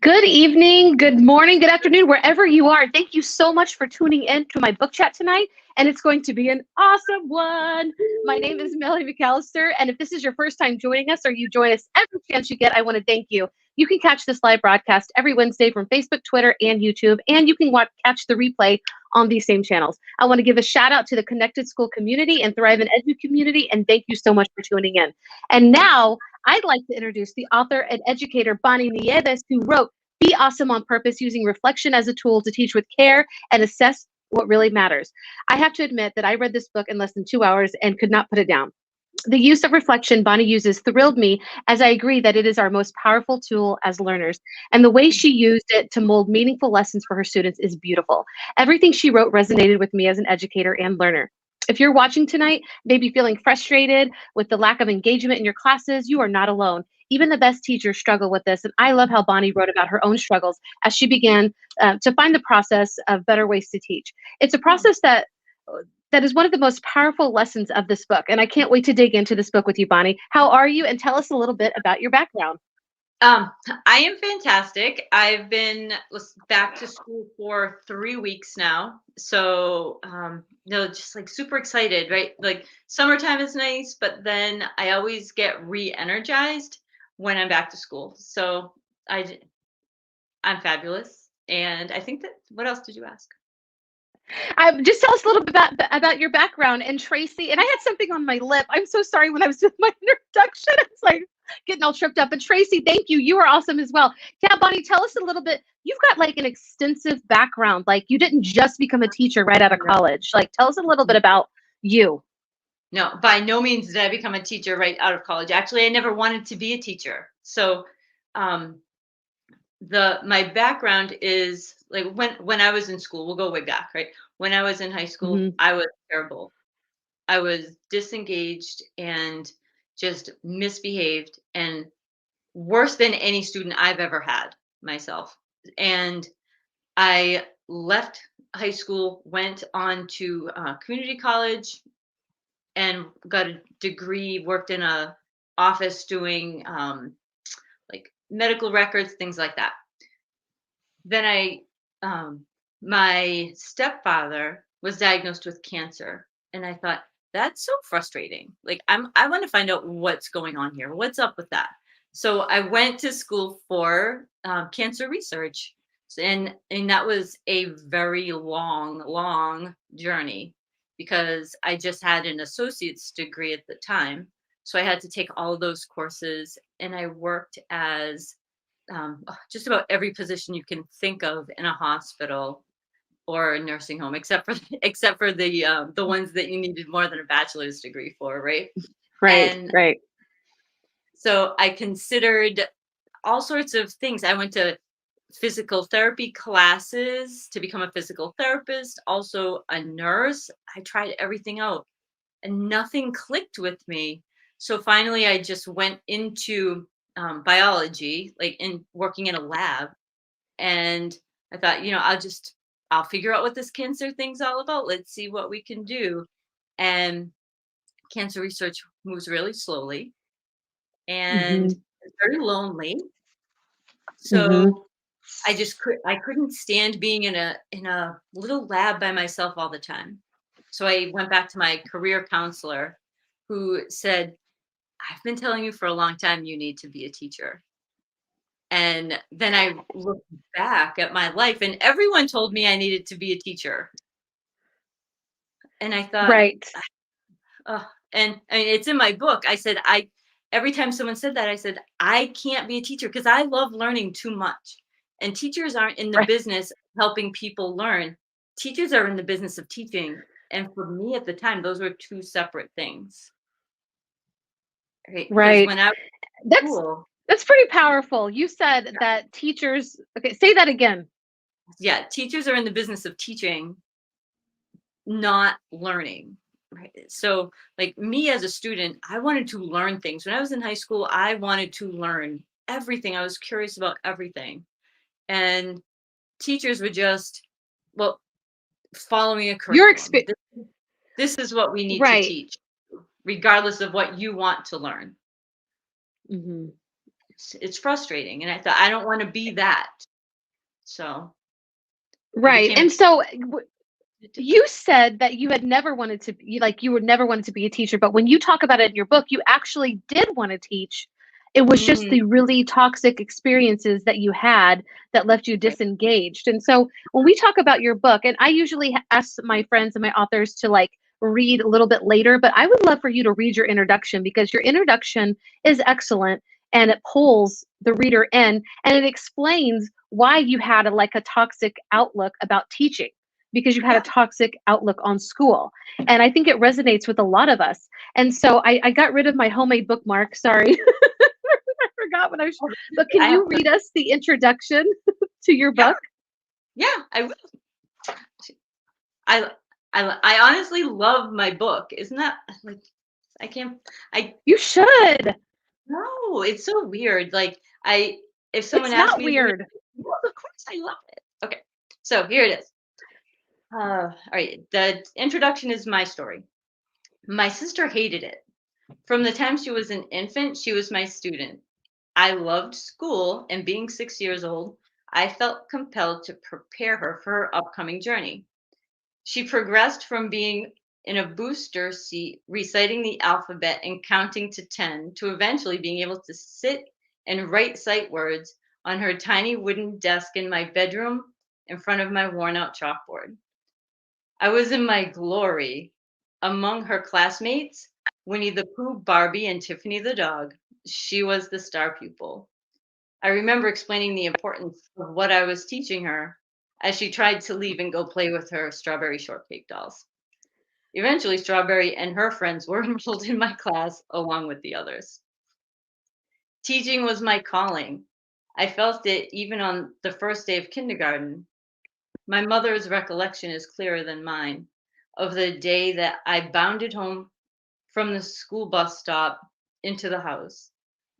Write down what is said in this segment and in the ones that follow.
Good evening, good morning, good afternoon, wherever you are. Thank you so much for tuning in to my book chat tonight, and it's going to be an awesome one. My name is Melanie McAllister, and if this is your first time joining us or you join us every chance you get, I want to thank you. You can catch this live broadcast every Wednesday from Facebook, Twitter, and YouTube, and you can catch the replay on these same channels. I want to give a shout out to the Connected School community and Thrive and Edu community, and thank you so much for tuning in. And now, I'd like to introduce the author and educator, Bonnie Nieves, who wrote Be Awesome on Purpose, Using Reflection as a Tool to Teach with Care and Assess What Really Matters. I have to admit that I read this book in less than 2 hours and could not put it down. The use of reflection Bonnie uses thrilled me, as I agree that it is our most powerful tool as learners. And the way she used it to mold meaningful lessons for her students is beautiful. Everything she wrote resonated with me as an educator and learner. If you're watching tonight, maybe feeling frustrated with the lack of engagement in your classes, you are not alone. Even the best teachers struggle with this, and I love how Bonnie wrote about her own struggles as she began to find the process of better ways to teach. It's a process that is one of the most powerful lessons of this book, and I can't wait to dig into this book with you, Bonnie. How are you? And tell us a little bit about your background. I am fantastic. I've been back to school for 3 weeks now. So, just like super excited, right? Like summertime is nice, but then I always get re-energized when I'm back to school. So I'm fabulous. And I think what else did you ask? Just tell us a little bit about your background and Tracy. And I had something on my lip. I'm so sorry when I was doing my introduction. It's like getting all tripped up. But Tracy, thank you. You are awesome as well. Yeah, Bonnie, tell us a little bit. You've got like an extensive background. Like you didn't just become a teacher right out of college. Like tell us a little bit about you. No, by no means did I become a teacher right out of college. Actually, I never wanted to be a teacher. So, um, my background is like when I was in school, we'll go way back, right? When I was in high school, I was terrible. I was disengaged and just misbehaved and worse than any student I've ever had myself. And I left high school, went on to community college and got a degree, worked in a office doing like medical records, things like that. Then my stepfather was diagnosed with cancer, and I thought that's so frustrating. Like I want to find out what's going on here. What's up with that? So I went to school for cancer research, and that was a very long journey because I just had an associate's degree at the time. So I had to take all of those courses, and I worked as just about every position you can think of in a hospital or a nursing home, except for the ones that you needed more than a bachelor's degree for, right? Right, And right. so I considered all sorts of things. I went to physical therapy classes to become a physical therapist, also a nurse. I tried everything out, and nothing clicked with me. So finally, I just went into biology, like in working in a lab. And I thought, I'll figure out what this cancer thing's all about. Let's see what we can do. And cancer research moves really slowly and Mm-hmm. it's very lonely. Mm-hmm. So I couldn't stand being in a little lab by myself all the time. So I went back to my career counselor who said, I've been telling you for a long time you need to be a teacher. And then I looked back at my life and everyone told me I needed to be a teacher. And I thought, Right. and I mean, it's in my book. I said, every time someone said that, I said, I can't be a teacher because I love learning too much. And teachers aren't in the Right. business of helping people learn. Teachers are in the business of teaching. And for me at the time, those were two separate things. Right. Because Right. when I was in That's school, that's pretty powerful. You said that teachers, okay, say that again. yeah, teachers are in the business of teaching, not learning. Right. So, like me as a student, I wanted to learn things. When I was in high school, I wanted to learn everything. I was curious about everything. And teachers would just, well, following a Your curriculum. experience, This is what we need to right. teach, regardless of what you want to learn. Hmm. it's frustrating. And I thought, I don't want to be that. So I Right. became a And teacher. so you said that you had never wanted to be like you would never wanted to be a teacher, but when you talk about it in your book, you actually did want to teach. It was just Mm, the really toxic experiences that you had that left you right. disengaged. And so when we talk about your book, and I usually ask my friends and my authors to like read a little bit later, but I would love for you to read your introduction because your introduction is excellent and it pulls the reader in and it explains why you had like a toxic outlook about teaching because you had a Yeah. toxic outlook on school. And I think it resonates with a lot of us. And so I got rid of my homemade bookmark. Sorry, I forgot what I was. Oh, But can I have you read us the introduction to your yeah, book? yeah, I will. I I honestly love my book. Isn't that like I can't I You should. no, it's so weird. Like I if someone It's asked not me to read weird. it, well, of course I love it. Okay. So here it is. All right. The introduction is my story. My sister hated it. From the time she was an infant, she was my student. I loved school, and being 6 years old, I felt compelled to prepare her for her upcoming journey. She progressed from being in a booster seat, reciting the alphabet and counting to 10, to eventually being able to sit and write sight words on her tiny wooden desk in my bedroom in front of my worn out chalkboard. I was in my glory. Among her classmates, Winnie the Pooh, Barbie, and Tiffany the dog, she was the star pupil. I remember explaining the importance of what I was teaching her as she tried to leave and go play with her strawberry shortcake dolls. Eventually, Strawberry and her friends were enrolled in my class along with the others. Teaching was my calling. I felt it even on the first day of kindergarten. My mother's recollection is clearer than mine of the day that I bounded home from the school bus stop into the house.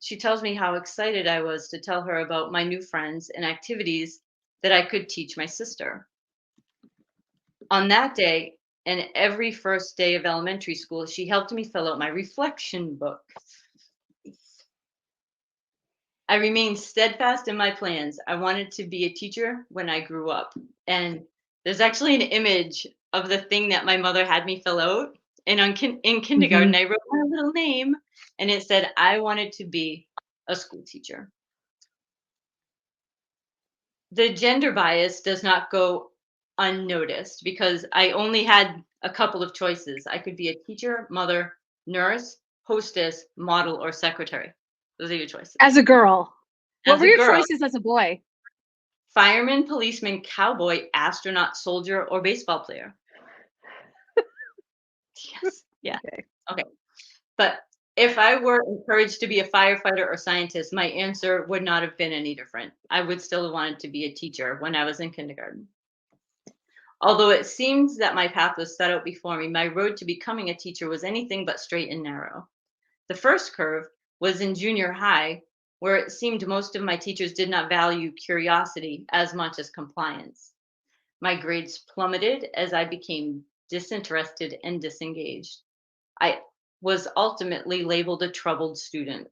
She tells me how excited I was to tell her about my new friends and activities that I could teach my sister. On that day, and every first day of elementary school, she helped me fill out my reflection book. I remained steadfast in my plans. I wanted to be a teacher when I grew up. And there's actually an image of the thing that my mother had me fill out. And in kindergarten, Mhm. I wrote my little name and it said, I wanted to be a school teacher. The gender bias does not go unnoticed because I only had a couple of choices. I could be a teacher, mother, nurse, hostess, model, or secretary. Those are your choices. As a girl. What As were a your girl, choices as a boy? fireman, policeman, cowboy, astronaut, soldier, or baseball player. Yes. Yeah. Okay. Okay. But if I were encouraged to be a firefighter or scientist, my answer would not have been any different. I would still have wanted to be a teacher when I was in kindergarten. Although it seems that my path was set out before me, my road to becoming a teacher was anything but straight and narrow. The first curve was in junior high, where it seemed most of my teachers did not value curiosity as much as compliance. My grades plummeted as I became disinterested and disengaged. I was ultimately labeled a troubled student.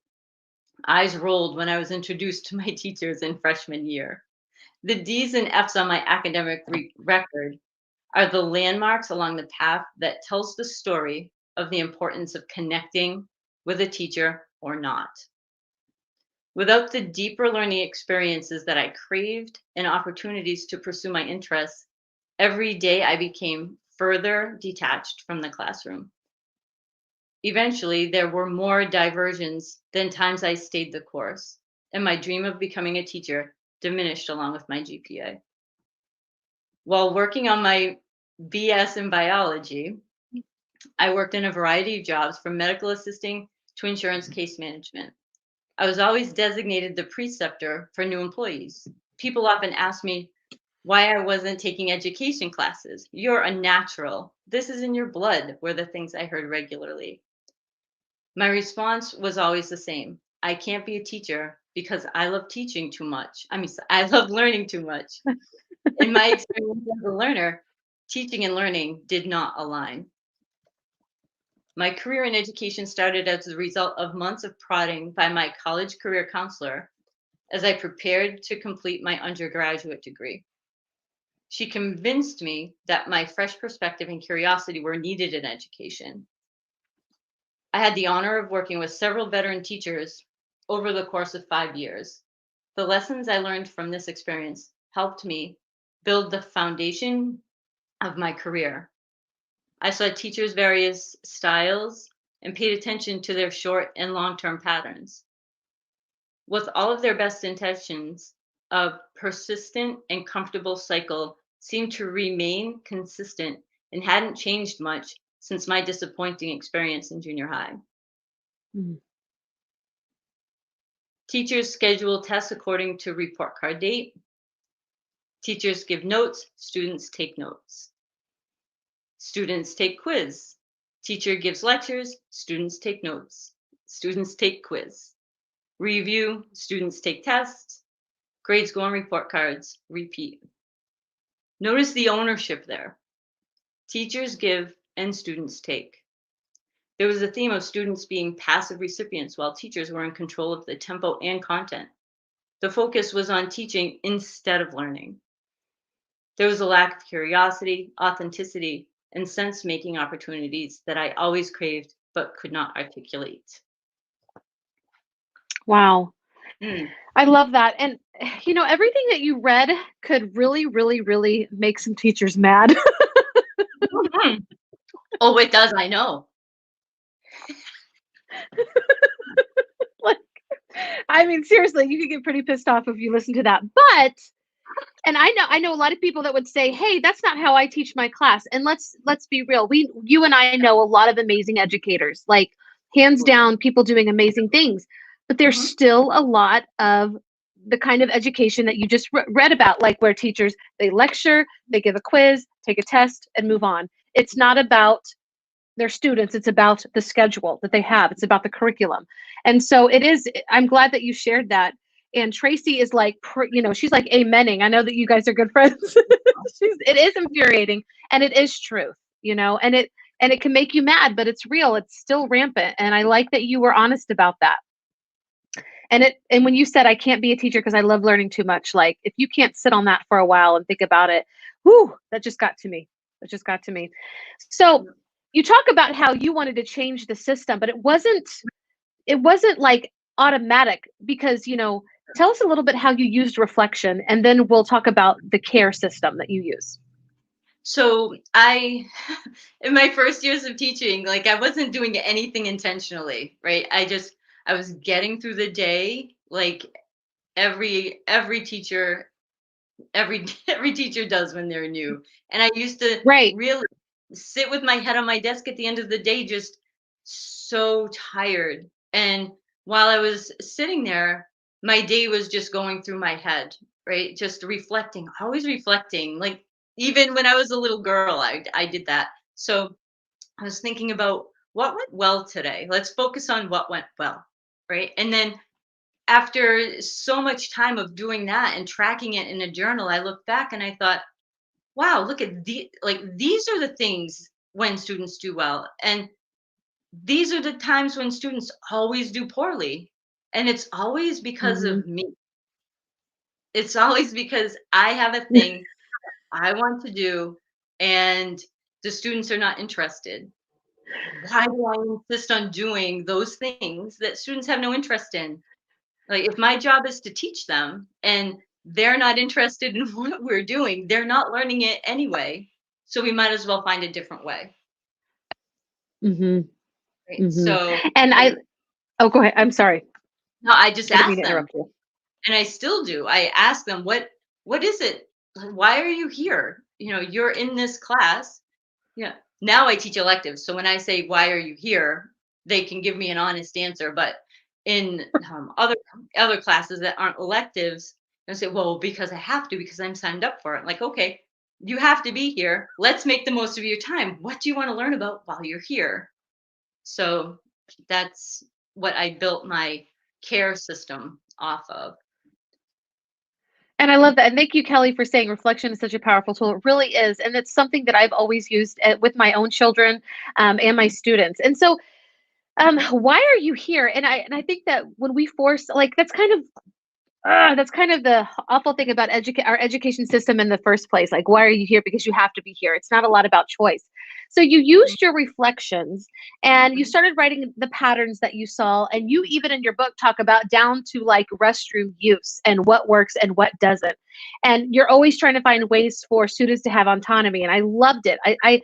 Eyes rolled when I was introduced to my teachers in freshman year. The D's and F's on my academic record are the landmarks along the path that tells the story of the importance of connecting with a teacher or not. Without the deeper learning experiences that I craved and opportunities to pursue my interests, every day I became further detached from the classroom. Eventually, there were more diversions than times I stayed the course, and my dream of becoming a teacher diminished along with my GPA. While working on my BS in biology, I worked in a variety of jobs from medical assisting to insurance case management. I was always designated the preceptor for new employees. People often ask me why I wasn't taking education classes. You're a natural. This is in your blood, were the things I heard regularly. My response was always the same. I can't be a teacher because I love teaching too much. I love learning too much. In my experience as a learner, teaching and learning did not align. My career in education started as a result of months of prodding by my college career counselor as I prepared to complete my undergraduate degree. She convinced me that my fresh perspective and curiosity were needed in education. I had the honor of working with several veteran teachers over the course of 5 years. The lessons I learned from this experience helped me build the foundation of my career. I saw teachers' various styles and paid attention to their short and long term patterns. With all of their best intentions, a persistent and comfortable cycle seemed to remain consistent and hadn't changed much since my disappointing experience in junior high. Mhm. Teachers schedule tests according to report card date. Teachers give notes, students take notes. Students take quiz. Teacher gives lectures, students take notes. Students take quiz. Review, students take tests. Grades go on report cards, repeat. Notice the ownership there. Teachers give and students take. There was a theme of students being passive recipients while teachers were in control of the tempo and content. The focus was on teaching instead of learning. There was a lack of curiosity, authenticity, and sense making opportunities that I always craved but could not articulate. Wow. Mm. I love that. And, everything that you read could really, really, really make some teachers mad. Mhm. Oh, it does, I know. Like, I mean, seriously, you could get pretty pissed off if you listen to that. But and I know a lot of people that would say, "Hey, that's not how I teach my class." And let's be real. You and I know a lot of amazing educators, like hands Absolutely. down, people doing amazing things. But there's Mhm. still a lot of the kind of education that you just read about, like where teachers they lecture, they give a quiz, take a test, and move on. It's not about their students, it's about the schedule that they have, it's about the curriculum. And so it is, I'm glad that you shared that. And Tracy is like, she's like amening. I know that you guys are good friends. It is infuriating, and it is truth, and it can make you mad, but it's real, it's still rampant. And I like that you were honest about that. And when you said I can't be a teacher because I love learning too much, like if you can't sit on that for a while and think about it, whoo, that just got to me. That just got to me. So you talk about how you wanted to change the system, but it wasn't like automatic because, tell us a little bit how you used reflection, and then we'll talk about the C.A.R.E system that you use. So I, in my first years of teaching, like I wasn't doing anything intentionally, right? I was getting through the day like every teacher, every teacher does when they're new. And I used to Right. really sit with my head on my desk at the end of the day, just so tired. And while I was sitting there, my day was just going through my head, right? Just reflecting, always reflecting. Like even when I was a little girl, I did that. So I was thinking about what went well today. Let's focus on what went well, right? And then after so much time of doing that and tracking it in a journal, I looked back and I thought, wow, look at these are the things when students do well. And these are the times when students always do poorly. And it's always because Hmm. of me. It's always because I have a thing I want to do and the students are not interested. Why do I insist on doing those things that students have no interest in? Like if my job is to teach them and they're not interested in what we're doing, they're not learning it anyway. So we might as well find a different way. Hmm. Right. Hmm. So And I oh, go ahead. I'm sorry. no, I just I didn't mean asked to them interrupt you. and I still do. I ask them, what is it? Why are you here? You're in this class. Yeah. Now I teach electives. So when I say, why are you here? They can give me an honest answer. But in other classes that aren't electives, I say, well, because I have to, because I'm signed up for it. Like, okay, you have to be here. Let's make the most of your time. What do you want to learn about while you're here? So that's what I built my care system off of. And I love that. And thank you, Kelly, for saying reflection is such a powerful tool. It really is. And it's something that I've always used with my own children and my students. And so, why are you here? And I think that when we force, like, that's kind of the awful thing about our education system in the first place. Like, why are you here? Because you have to be here. It's not a lot about choice. So you used your reflections and you Mhm. started writing the patterns that you saw. And you even in your book talk about down to like restroom use and what works and what doesn't. And you're always trying to find ways for students to have autonomy. And I loved it. I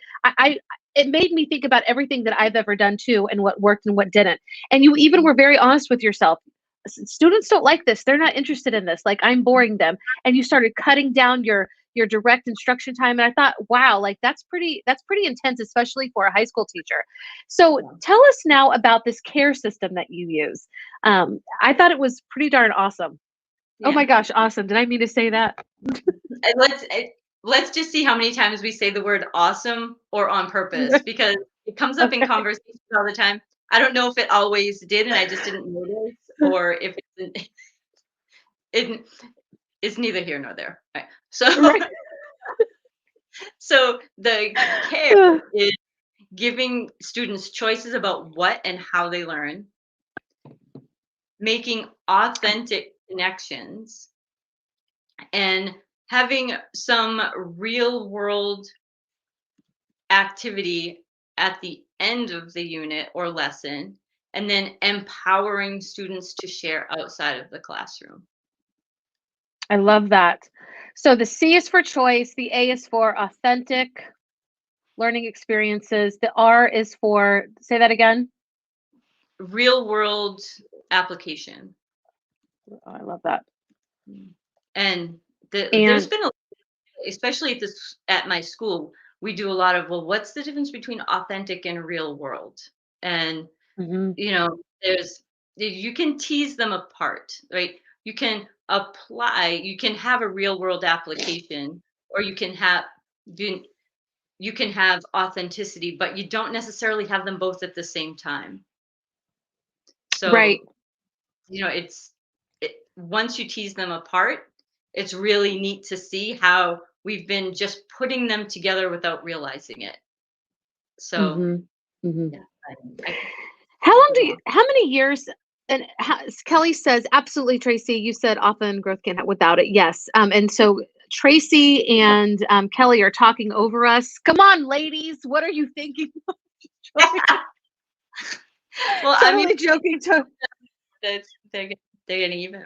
it made me think about everything that I've ever done too and what worked and what didn't. And you even were very honest with yourself. Students don't like this. They're not interested in this. Like, I'm boring them. And you started cutting down your direct instruction time. And I thought, wow, like that's pretty intense, especially for a high school teacher. So Yeah. tell us now about this care system that you use. I thought it was pretty darn awesome. Oh my Yeah. gosh, awesome. Did I mean to say that? And let's just see how many times we say the word awesome or on purpose because it comes up in Okay. conversations all the time. I don't know if it always did and I just didn't notice, or if it, it's neither here nor there. Right. So Right. so the care is giving students choices about what and how they learn, making authentic connections, and having some real world activity at the end of the unit or lesson, and then empowering students to share outside of the classroom. I love that. So the C is for choice, the A is for authentic learning experiences, the R is for, say that again. Real world application. Oh, I love that. And there's And been especially at my school, we do a lot of, well, what's the difference between authentic and real world? And mhm, there's you can tease them apart, right? You can have a real world application, or you you can have authenticity, but you don't necessarily have them both at the same time. right. So, once you tease them apart, it's really neat to see how we've been just putting them together without realizing it. So, Mhm, mhm. yeah, I How many years and Kelly says, absolutely, Tracy, you said often growth can't happen without it. Yes. And so Tracy and Kelly are talking over us. Come on, ladies. What are you thinking? well, I mean, Totally joking. they're getting even.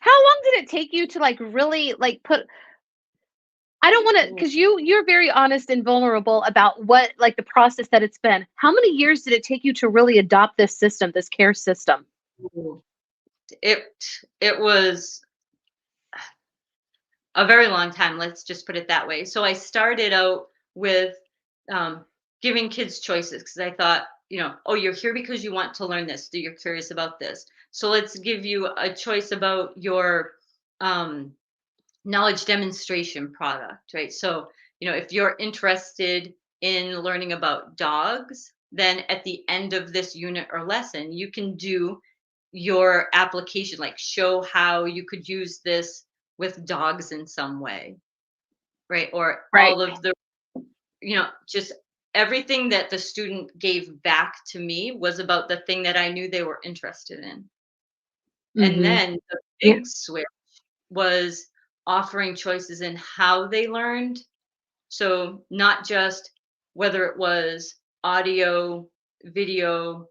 How long did it take you to like really like put I don't want to Ooh, because you're very honest and vulnerable about what like the process that it's been. How many years did it take you to really adopt this system, this care system? ooh. It it was a very long time, let's just put it that way. So I started out with um, giving kids choices because I thought, oh, you're here because you want to learn this. You're curious about this. So let's give you a choice about your um, knowledge demonstration product, right? So, if you're interested in learning about dogs, then at the end of this unit or lesson, you can do your application, like show how you could use this with dogs in some way, right? Or Right. all of the, just everything that the student gave back to me was about the thing that I knew they were interested in. And Mhm. then the Yeah. big switch was offering choices in how they learned. So, not just whether it was audio, video,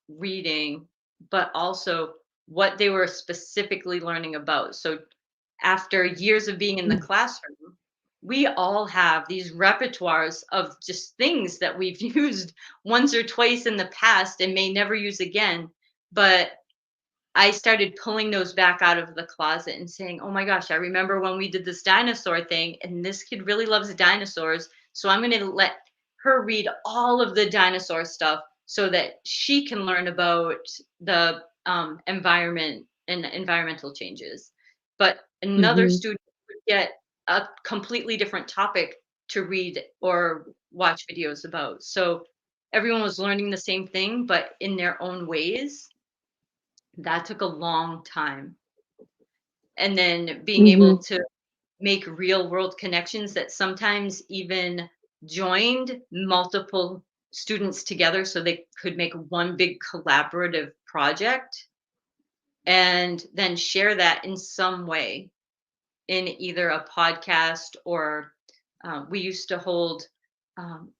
reading, but also what they were specifically learning about. So, after years of being in the classroom, we all have these repertoires of just things that we've used once or twice in the past and may never use again. But I started pulling those back out of the closet and saying, "Oh my gosh, I remember when we did this dinosaur thing, and this kid really loves dinosaurs. So I'm going to let her read all of the dinosaur stuff so that she can learn about the environment and environmental changes." But another Mhm. student would get a completely different topic to read or watch videos about. So everyone was learning the same thing, but in their own ways. That took a long time. and then being able Mhm. to make real world connections that sometimes even joined multiple students together so they could make one big collaborative project and then share that in some way in either a podcast or we used to hold um,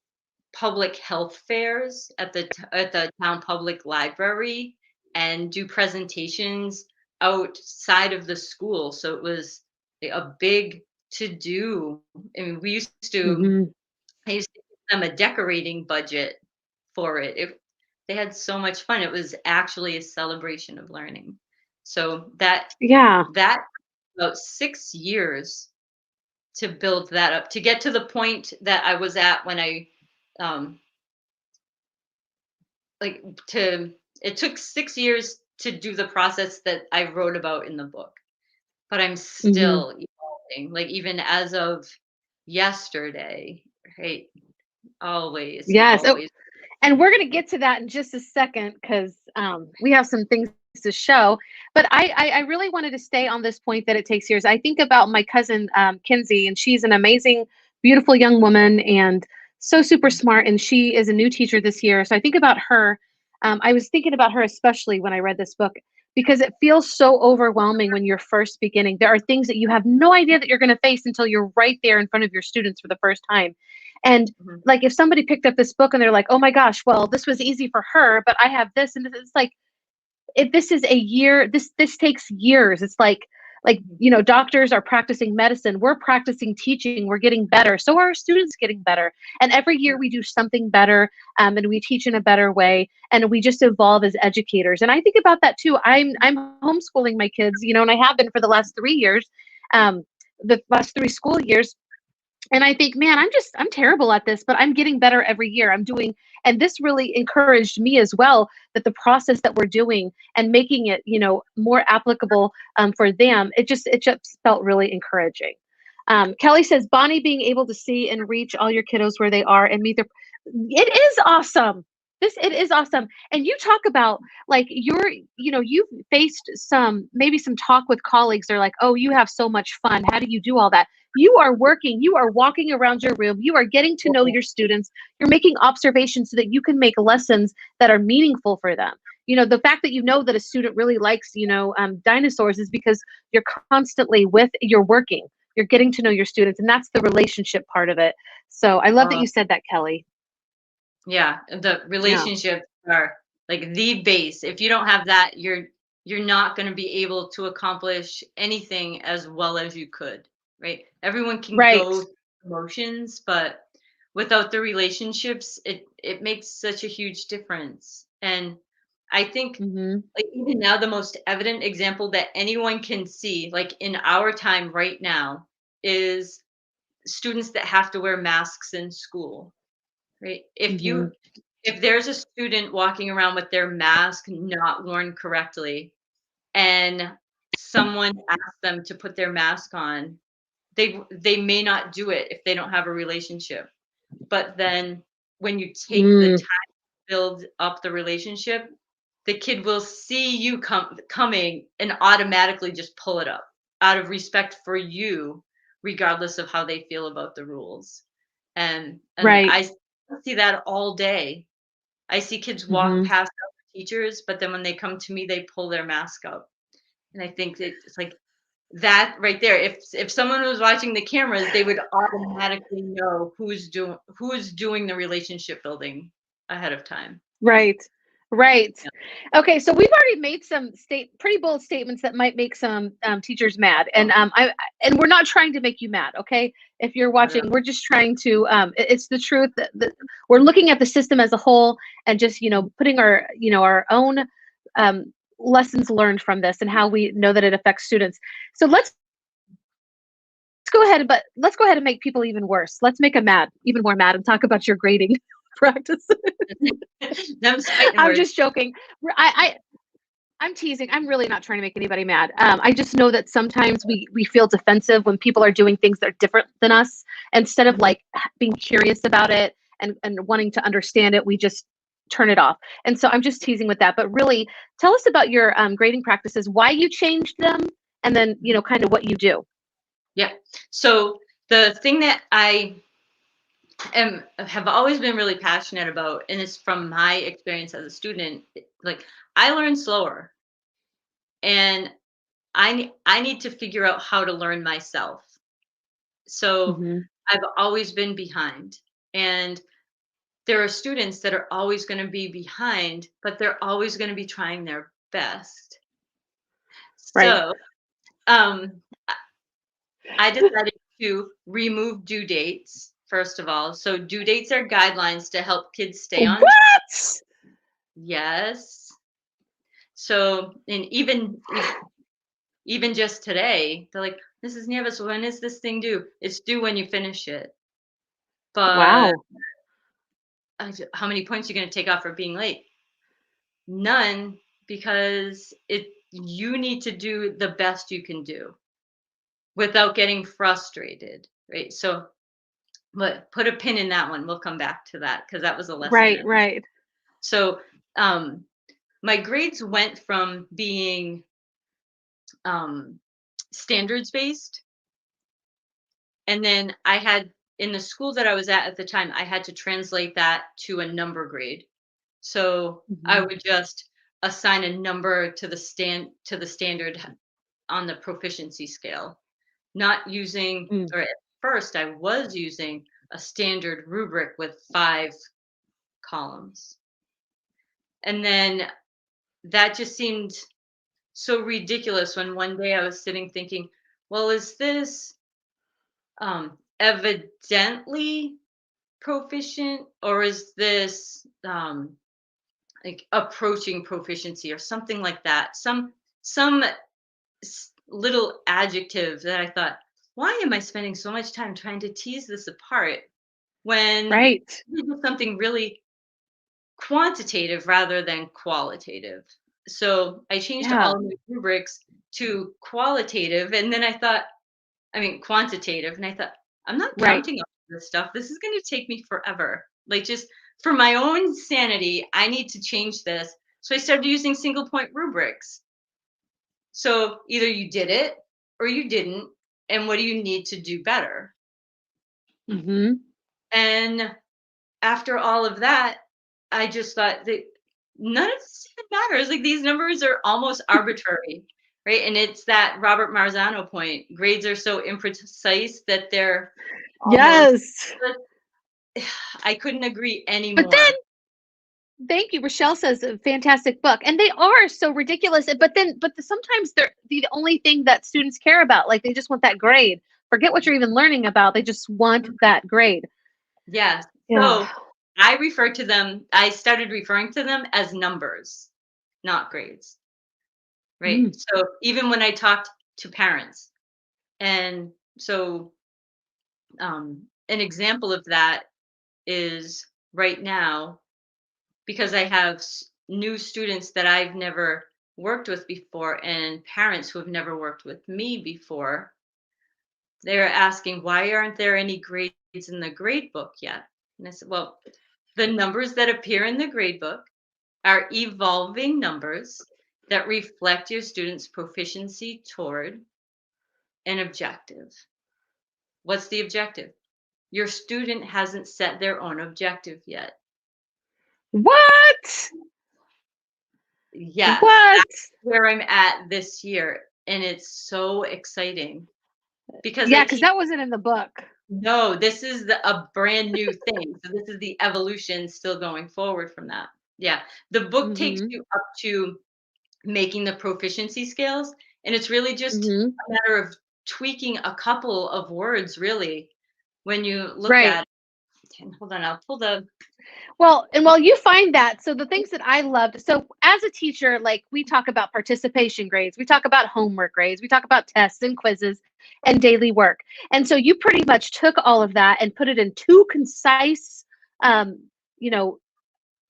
public health fairs at at the town public library and do presentations outside of the school. So it was a big to do. I mean, we used to Mhm. I used to give them a decorating budget for it. They had so much fun. It was actually a celebration of learning. So Yeah. that about 6 years to build that up to get to the point that I was at when I um, like to it took 6 years to do the process that I wrote about in the book, but I'm Mhm. still evolving. Like even as of yesterday, right? Always, Yes. Oh, always. and we're going to get to that in just a second because we have some things to show. But I really wanted to stay on this point that it takes years. I think about my cousin Kinsey, and she's an amazing, beautiful young woman and so super smart. And she is a new teacher this year. So I think about her. I was thinking about her especially when I read this book because it feels so overwhelming when you're first beginning. There are things that you have no idea that you're going to face until you're right there in front of your students for the first time. And Mhm. like if somebody picked up this book and they're like, oh my gosh, well, this was easy for her, but I have this and this. It's like if this is a year, this takes years. It's like Mhm. doctors are practicing medicine, we're practicing teaching, we're getting better, so are our students getting better, and every year we do something better, and we teach in a better way, and we just evolve as educators. And I think about that too. I'm homeschooling my kids, and I have been for the last 3 years, the last 3 school years, and I think, man, I'm terrible at this, but I'm getting better every year. I'm doing, and this really encouraged me as well, that the process that we're doing and making it, more applicable for them, it just felt really encouraging. Kelly says, Bonnie being able to see and reach all your kiddos where they are and meet their, it is awesome. It is awesome. And you talk about like you've faced maybe some talk with colleagues. They're like, oh, you have so much fun. How do you do all that? You are working, you are walking around your room, you are getting to know your students, you're making observations so that you can make lessons that are meaningful for them. The fact that that a student really likes, dinosaurs is because you're constantly you're working, you're getting to know your students, and that's the relationship part of it. So I love that Uh, you said that, Kelly. yeah, the Yeah. relationships are like the base. If you don't have that, you're not going to be able to accomplish anything as well as you could, right? Everyone can Right. go through emotions, but without the relationships, it makes such a huge difference. And I think Mm-hmm. like even now the most evident example that anyone can see like in our time right now is students that have to wear masks in school, right? Mm-hmm. If there's a student walking around with their mask not worn correctly and someone asks them to put their mask on, they may not do it if they don't have a relationship. But then when you take the Mm. time to build up the relationship, the kid will see you coming and automatically just pull it up out of respect for you, regardless of how they feel about the rules. And Right. I see that all day. I see kids walk Mm-hmm. past other teachers, but then when they come to me, they pull their mask up. And I think that it's like that right there. If someone was watching the cameras, they would automatically know who's doing the relationship building ahead of time. Right. Right. Yeah. Okay, so we've already made some pretty bold statements that might make some teachers mad, and and we're not trying to make you mad. Okay, if you're I know. watching, we're just trying to. It's the truth that we're looking at the system as a whole, and just putting our own lessons learned from this and how we know that it affects students. So let's go ahead and make people even worse. Let's make them mad, even more mad, and talk about your grading practice. Them's fighting I'm words. just joking. I'm teasing. I'm really not trying to make anybody mad. I just know that sometimes we feel defensive when people are doing things that are different than us. Instead of Mhm. like being curious about it and wanting to understand it, we just turn it off. And so I'm just teasing with that. But really, tell us about your grading practices, why you changed them, and then, kind of what you do. Yeah. So the thing that I have always been really passionate about, and it's from my experience as a student, like I learn slower, and I need to figure out how to learn myself. So Hmm. I've always been behind, and there are students that are always going to be behind, but they're always going to be trying their best. Right. So um, I decided to remove due dates, first of all. So due dates are guidelines to help kids stay on track. What? Yes. So, and even just today, they're like, Mrs. Nieves, when is this thing due? It's due when you finish it. But Wow. how many points are you going to take off for being late? None, because you need to do the best you can do without getting frustrated, right? So, but put a pin in that one. We'll come back to that because that was a lesson. Right, right. So, um, my grades went from being um, standards based, and then I had in the school that I was at the time, I had to translate that to a number grade. So I Hmm. would just assign a number to the standard on the proficiency scale, not using, Mm. or at first I was using a standard rubric with 5 columns. And then that just seemed so ridiculous when one day I was sitting thinking, well, is this evidently proficient, or is this like approaching proficiency or something like that? Some little adjective that I thought, why am I spending so much time trying to tease this apart when Right. this is something really quantitative rather than qualitative? So I changed Yeah. all of my rubrics to qualitative, and then I thought, I mean, quantitative, and I thought, I'm not Right. counting all this stuff. This is going to take me forever. Like, just for my own sanity, I need to change this. So I started using single point rubrics. So either you did it or you didn't. And what do you need to do better? Hmm. And after all of that, I just thought that none of this even matters. Like, these numbers are almost arbitrary, right? And it's that Robert Marzano point. Grades are so imprecise that they're almost. Yes. I couldn't agree But then, anymore. thank you. Rochelle says a fantastic book, and they are so ridiculous. But sometimes they're the only thing that students care about. Like they just want that grade. Forget what you're even learning about. They just want that grade. Yes. Yeah. So I started referring to them as numbers, not grades, right? Mm. So even when I talked to parents, and so an example of that is right now, because I have new students that I've never worked with before and parents who have never worked with me before. They're asking, why aren't there any grades in the grade book yet? And I said, well, the numbers that appear in the grade book are evolving numbers that reflect your student's proficiency toward an objective. What's the objective? Your student hasn't set their own objective yet. What? Yes, What? that's where I'm at this year. And it's so exciting because I Yeah, because teach. that wasn't in the book. No, this is a brand new thing. So this is the evolution still going forward from that. Yeah. The book takes Hmm. you up to making the proficiency scales, and it's really just Hmm. a matter of tweaking a couple of words, really, when you look Right. at it. And hold on, I'll pull the. Well, and while you find that, so the things that I loved, so as a teacher, like we talk about participation grades, we talk about homework grades, we talk about tests and quizzes and daily work. And so you pretty much took all of that and put it in two concise, um, you know,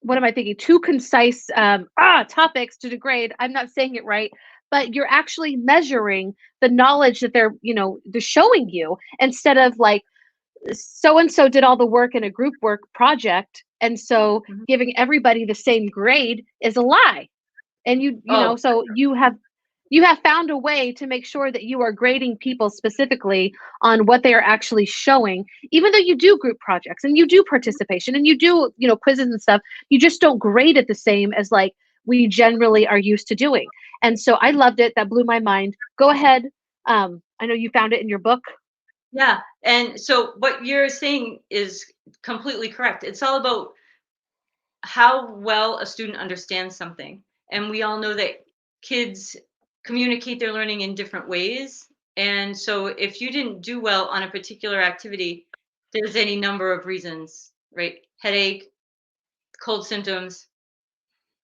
what am I thinking? Two concise topics to degrade. I'm not saying it right, but you're actually measuring the knowledge that they're showing you instead of like so and so did all the work in a group work project, and so Mhm. giving everybody the same grade is a lie. And Oh, so you have You have found a way to make sure that you are grading people specifically on what they are actually showing, even though you do group projects and you do participation and you do, quizzes and stuff. You just don't grade it the same as like we generally are used to doing. And so I loved it. That blew my mind. Go ahead. I know you found it in your book. Yeah. And so what you're saying is completely correct. It's all about how well a student understands something. And we all know that kids communicate their learning in different ways. And so if you didn't do well on a particular activity, there's any number of reasons, right? Headache, cold symptoms,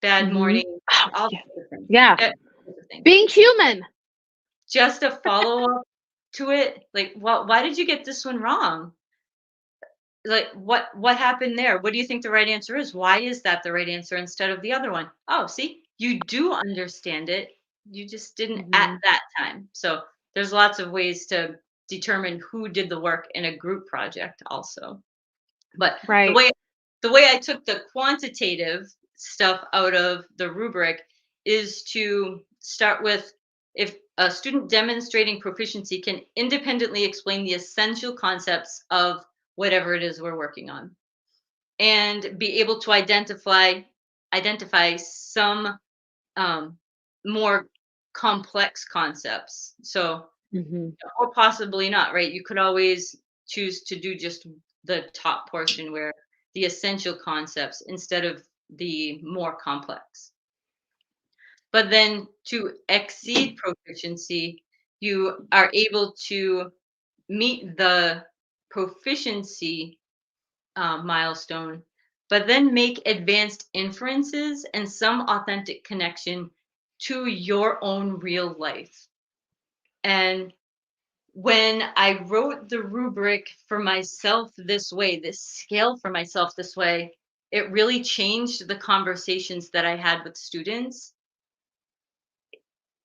bad Mm-hmm. morning, Oh, all yeah. sorts of things. Yeah. Sorts of things. Being human. Just a follow up to it, like, why did you get this one wrong? Like, what happened there? What do you think the right answer is? Why is that the right answer instead of the other one? Oh, see, you do understand it. You just didn't at Mm-hmm. that time. So there's lots of ways to determine who did the work in a group project also. But the Right. way the way I took the quantitative stuff out of the rubric is to start with, if a student demonstrating proficiency can independently explain the essential concepts of whatever it is we're working on, and be able to identify some more complex concepts. So, Mm-hmm. or possibly not, right? You could always choose to do just the top portion where the essential concepts instead of the more complex. But then to exceed proficiency, you are able to meet the proficiency milestone, but then make advanced inferences and some authentic connection to your own real life. And when I wrote the rubric for myself this way, this scale for myself this way, it really changed the conversations that I had with students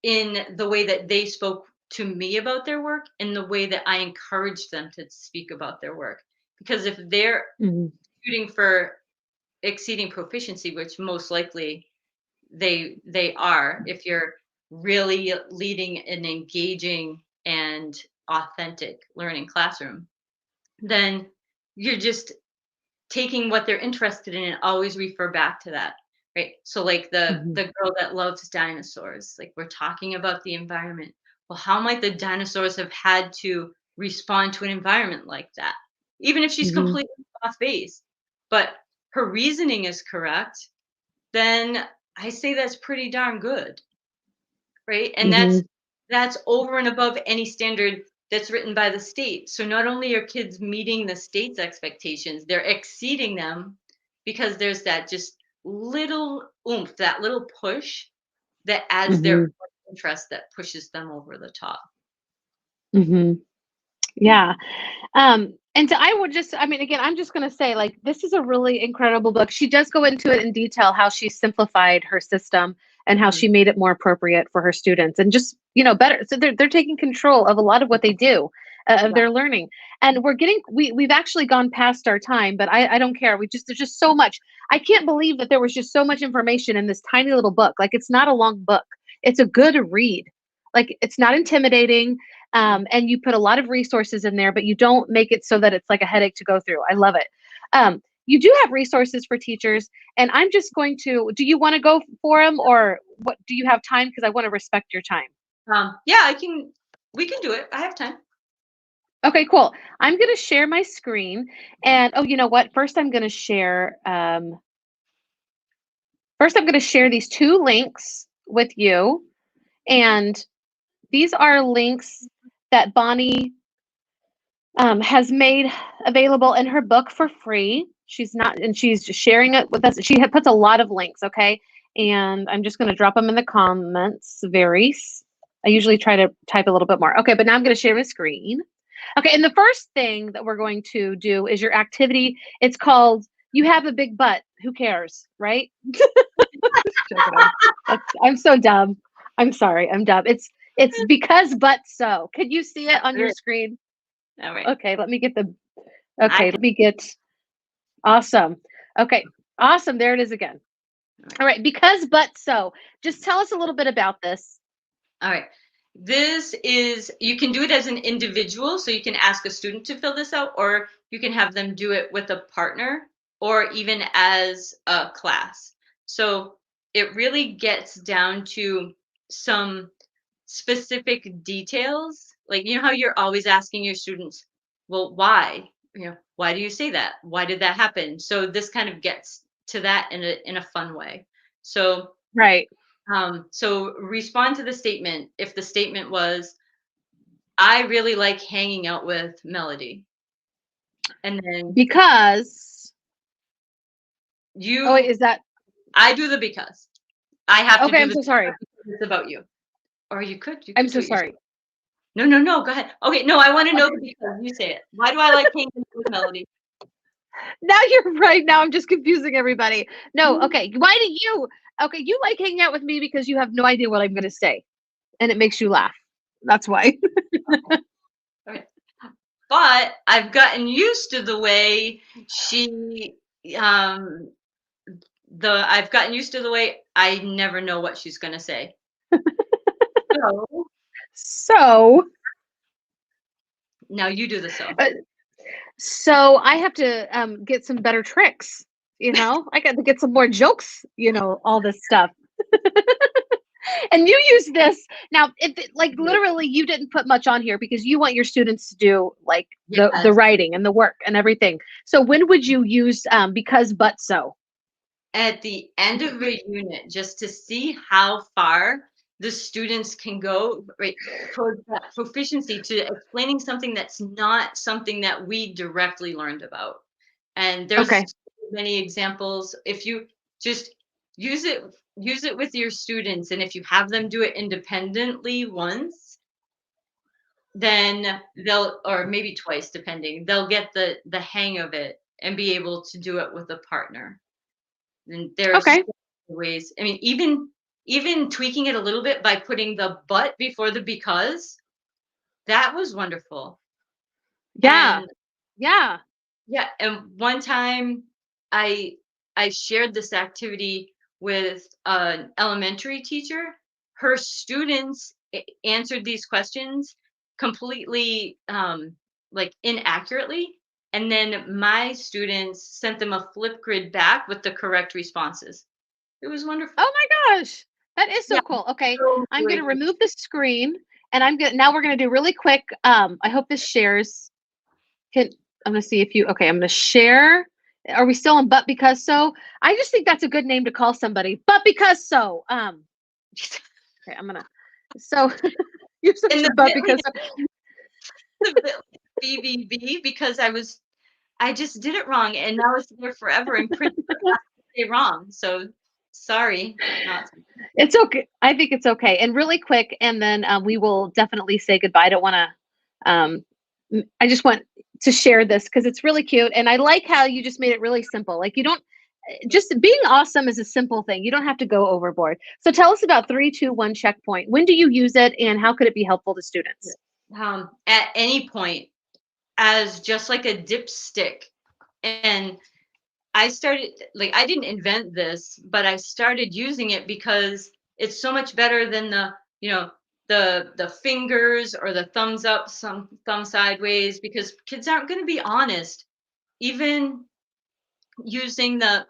in the way that they spoke to me about their work and the way that I encouraged them to speak about their work. Because if they're Mm-hmm. shooting for exceeding proficiency, which most likely they are, if you're really leading an engaging and authentic learning classroom, then you're just taking what they're interested in and always refer back to that, right? So like Mm-hmm. the girl that loves dinosaurs, like we're talking about the environment. Well, how might the dinosaurs have had to respond to an environment like that, even if she's Mm-hmm. completely off base, but her reasoning is correct, then I say that's pretty darn good, right? And Mm-hmm. that's over and above any standard that's written by the state. So not only are kids meeting the state's expectations, they're exceeding them because there's that just little oomph, that little push that adds their Mm-hmm. own interest that pushes them over the top. Mm-hmm. Yeah. And so I would just, I mean, again, I'm just going to say, like, this is a really incredible book. She does go into it in detail how she simplified her system and how Mhm. she made it more appropriate for her students and just, better. So they're taking control of a lot of what they do, of Yeah. their learning. And we've actually gone past our time, but I don't care. There's just so much. I can't believe that there was just so much information in this tiny little book. Like, it's not a long book, it's a good read. Like, it's not intimidating, Mhm. and you put a lot of resources in there, but you don't make it so that it's like a headache to go through. I love it. You do have resources for teachers, and I'm just going to. Do you want to go for them, or what? Do you have time? Because I want to respect your time. Yeah, I can. We can do it. I have time. Okay, cool. I'm going to share my screen, and oh, you know what? First, I'm going to share. First, I'm going to share these two links with you, and these are links that Bonnie has made available in her book for free. She's not, and she's just sharing it with us. She puts a lot of links, okay? And I'm just going to drop them in the comments. I usually try to type a little bit more. Okay, but now I'm going to share my screen. Okay, and the first thing that we're going to do is your activity. It's called "You Have a Big Butt. Who cares?" Right? I'm so dumb. I'm sorry. I'm dumb. It's because but so. Can you see it on your Good. screen? All right. Okay, let me get the I Okay, can. let me get awesome. Okay, awesome. There it is again. All right. All right, because but so. Just tell us a little bit about this. All right. This is, you can do it as an individual, so you can ask a student to fill this out, or you can have them do it with a partner, or even as a class. So it really gets down to some specific details. Like, you know how you're always asking your students, well, why? Why do you say that? Why did that happen? So this kind of gets to that in a fun way. So Right. so respond to the statement. If the statement was, I really like hanging out with Melody. And then Because, oh wait, you, is that I do the because. I have to okay? do I'm the so sorry. because it's about you. Or you I'm could so do it yourself. sorry. No, no, no, go ahead. Okay, no, I want to know Okay. the because. You say it. Why do I like hanging out with Melody? Now you're right. Now I'm just confusing everybody. No, okay. Why do you? Okay, you like hanging out with me because you have no idea what I'm going to say, and it makes you laugh. That's why. Okay. But I've gotten used to the way she um I've gotten used to the way I never know what she's gonna say. So So, now you do the so. uh, so I have to get some better tricks. I got to get some more jokes. All this stuff. And you use this now. If like literally, you didn't put much on here because you want your students to do like the Yes. writing and the work and everything. So when would you use because but so? At the end of a unit, just to see how far the students can go, right, towards that proficiency, to explaining something that's not something that we directly learned about. And there's Okay. so many examples. If you just use it, use it with your students, and if you have them do it independently once, then they'll, or maybe twice, depending, they'll get the hang of it and be able to do it with a partner. And there's Okay. ways. I mean, even tweaking it a little bit by putting the but before the because, that was wonderful. Yeah. And Yeah. yeah, and one time I I shared this activity with an elementary teacher. Her students answered these questions completely like inaccurately, and then my students sent them a flip grid back with the correct responses. It was wonderful. Oh my gosh. That is Yeah, so cool. Okay. so I'm going to great. remove the screen and now we're going to do really quick. I hope this shares. Can I'm going to see if you okay, I'm going to share. Are we still on but because so? I just think that's a good name to call somebody. But because so. Okay, I'm going to so you're such And a the but bit.ly, because so. the bit.ly BBB, because I just did it wrong, and now it's there forever and print say wrong. So sorry, not It's okay. I think it's okay. And really quick, and then we will definitely say goodbye. I don't want to. I just want to share this because it's really cute, and I like how you just made it really simple. Like you don't just being awesome is a simple thing. You don't have to go overboard. So tell us about 3, 2, 1 checkpoint. When do you use it, and how could it be helpful to students? at any point, as just like a dipstick. And I started, like, I didn't invent this, but I started using it because it's so much better than the fingers or the thumbs up, some thumb sideways, because kids aren't going to be honest. Even using the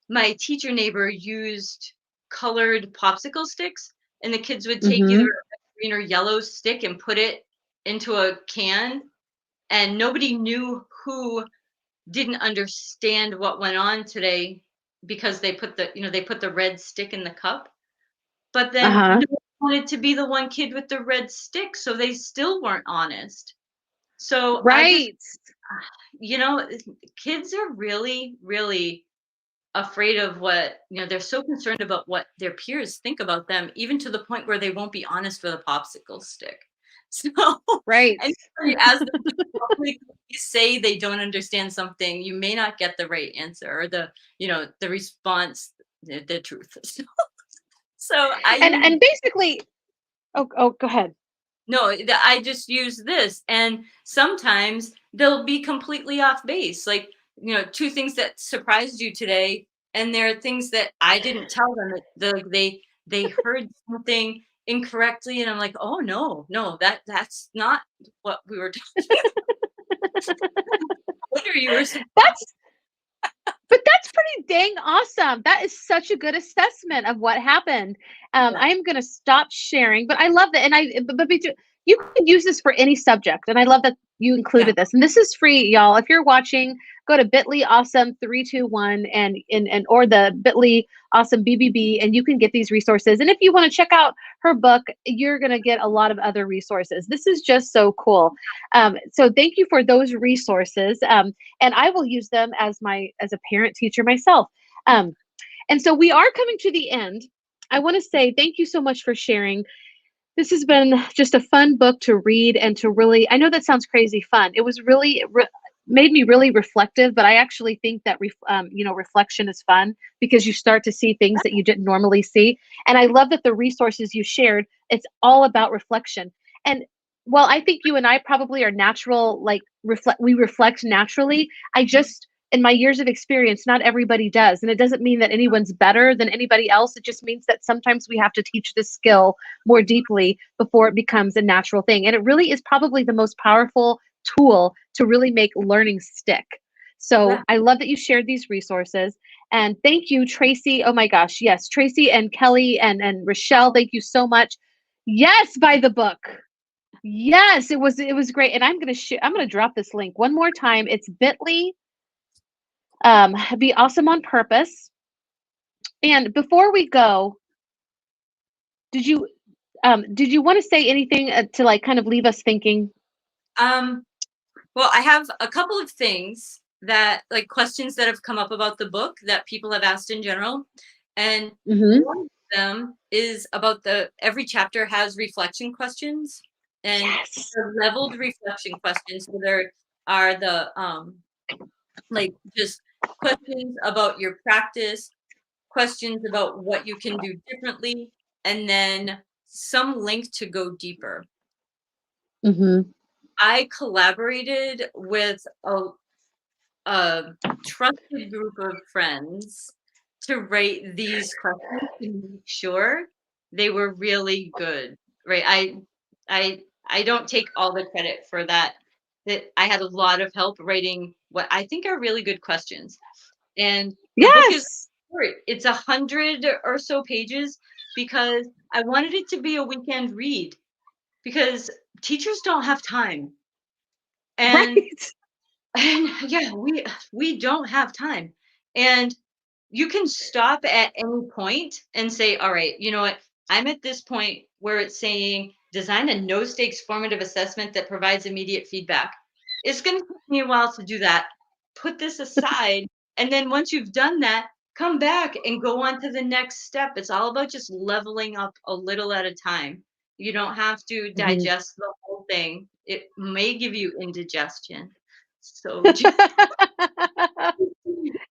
my teacher neighbor used colored popsicle sticks, and the kids would take either Mm-hmm. a green or yellow stick and put it into a can, and nobody knew who didn't understand what went on today because they put the red stick in the cup. But Uh then huh. no one wanted to be the one kid with the red stick, so they still weren't honest. So I just, Right. you know, kids are really, really afraid of they're so concerned about what their peers think about them, even to the point where they won't be honest with a popsicle stick. So, Right. and you ask them to publicly say they don't understand something, you may not get the right answer, or the response, the truth. So I And use, and basically, oh, go ahead. no, I just use this, and sometimes they'll be completely off base. Like, two things that surprised you today, and there are things that I didn't tell them. They heard something incorrectly, and I'm like, oh no, that's not what we were talking about. What are you were That's But that's pretty dang awesome. That is such a good assessment of what happened. Yeah, I am going to stop sharing, but I love that. And you can use this for any subject. And I love that you yeah, included this. And this is free, y'all. If you're watching, go to bit.ly awesome 321 and or the bit.ly awesome BBB, and you can get these resources. And if you want to check out her book, you're going to get a lot of other resources. This is just so cool. So thank you for those resources. And I will use them as a parent teacher myself. And so we are coming to the end. I want to say thank you so much for sharing. This has been just a fun book to read and to really, I know that sounds crazy fun. It was really made me really reflective, but I actually think that reflection is fun because you start to see things that you didn't normally see. And I love that the resources you shared, it's all about reflection. And while I think you and I probably are natural, like we reflect naturally, I just in my years of experience, not everybody does. And it doesn't mean that anyone's better than anybody else. It just means that sometimes we have to teach this skill more deeply before it becomes a natural thing. And it really is probably the most powerful tool to really make learning stick. So yeah. I love that you shared these resources. And thank you, Tracy. Oh my gosh. Yes, Tracy and Kelly and Rochelle, thank you so much. Yes, buy the book. Yes, it was great. And I'm gonna drop this link one more time. It's bit.ly be awesome on purpose. And before we go, did you want to say anything to like kind of leave us thinking? Um, well, I have a couple of things that like questions that have come up about the book that people have asked in general. And Mm-hmm. one of them is about every chapter has reflection questions and Yes. the leveled reflection questions. So there are the like just questions about your practice, questions about what you can do differently, and then some link to go deeper. Mm-hmm. I collaborated with a trusted group of friends to write these questions to make sure they were really good. Right. I don't take all the credit for that. That I had a lot of help writing what I think are really good questions. And the book is Yes. short. It's 100 or so pages because I wanted it to be a weekend read because teachers don't have time. And Right. yeah, we don't have time. And you can stop at any point and say, all right, you know what? I'm at this point where it's saying design a no stakes formative assessment that provides immediate feedback. It's going to take me a while to do that. Put this aside. And then once you've done that, come back and go on to the next step. It's all about just leveling up a little at a time. You don't have to Mm-hmm. digest the whole thing. It may give you indigestion. So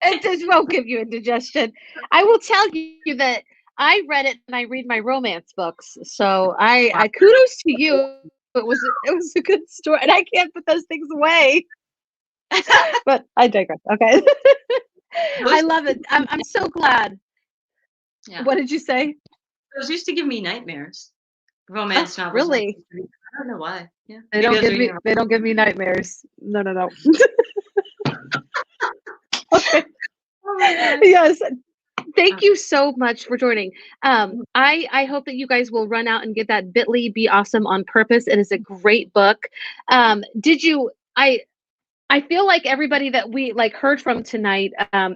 It just won't give you indigestion. I will tell you that I read it and I read my romance books. So I kudos to you. It was a good story, and I can't put those things away. But I digress. Okay. I those, love it. I'm so glad. yeah. What did you say? Those used to give me nightmares. Oh, Romance novels. I really? don't know why. Yeah, They maybe don't I was give reading me them. they don't give me nightmares. No, no, no. Okay. Oh my god. Yes. Thank Uh, you so much for joining. mhm. I hope that you guys will run out and get that bit.ly Be Awesome on Purpose. It is a great book. Did you I feel like everybody that we like heard from tonight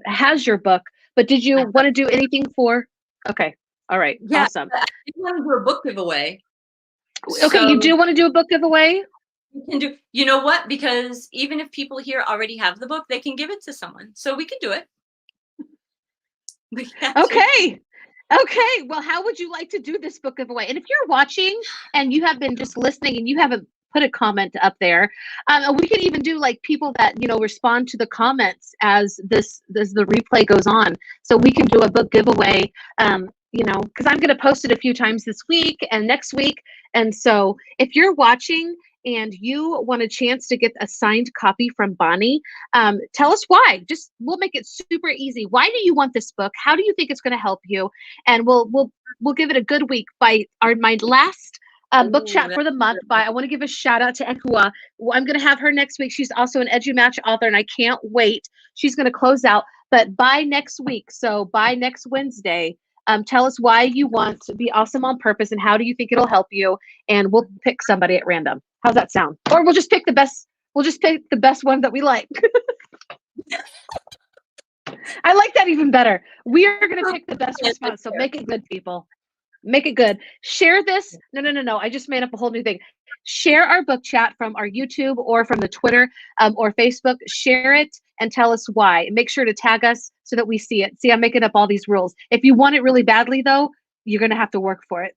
has your book, but did you want to do anything for? Okay. All right. Yeah, Awesome. I did want to do a book giveaway. Okay, you So do want to do a book giveaway? we can do, you know what? Because even if people here already have the book, they can give it to someone. So we can do it. We can do it. Okay. Okay. Well, how would you like to do this book giveaway? And if you're watching and you have been just listening and you haven't put a comment up there, we can even do like people that respond to the comments as the replay goes on. So we can do a book giveaway. Because I'm going to post it a few times this week and next week. And so if you're watching and you want a chance to get a signed copy from Bonnie, tell us why. We'll make it super easy. Why do you want this book? How do you think it's going to help you? And we'll give it a good week by my last book chat for the month. I want to give a shout out to Ekua. I'm going to have her next week. She's also an EduMatch author, and I can't wait. She's going to close out. But by next week, so by next Wednesday, tell us why you want to be awesome on purpose and how do you think it'll help you, and we'll pick somebody at random. How's that sound? Or we'll just pick the best. We'll just pick the best one that we like. I like that even better. We are going to pick the best response. So make it good, people. Make it good. Share this. No. I just made up a whole new thing. Share our book chat from our YouTube or from the Twitter or Facebook. Share it and tell us why. Make sure to tag us so that we see it. See, I'm making up all these rules. If you want it really badly, though, you're going to have to work for it.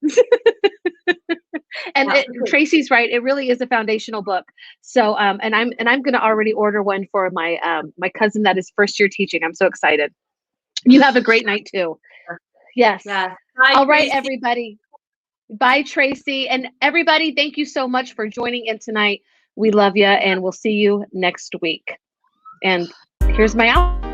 And Tracy's right. It really is a foundational book. So, and I'm going to already order one for my my cousin that is first year teaching. I'm so excited. You have a great night too. Yes. Yeah. Bye, all right, Tracy. Everybody. Bye, Tracy. And everybody, thank you so much for joining in tonight. We love you, and we'll see you next week. And here's my out.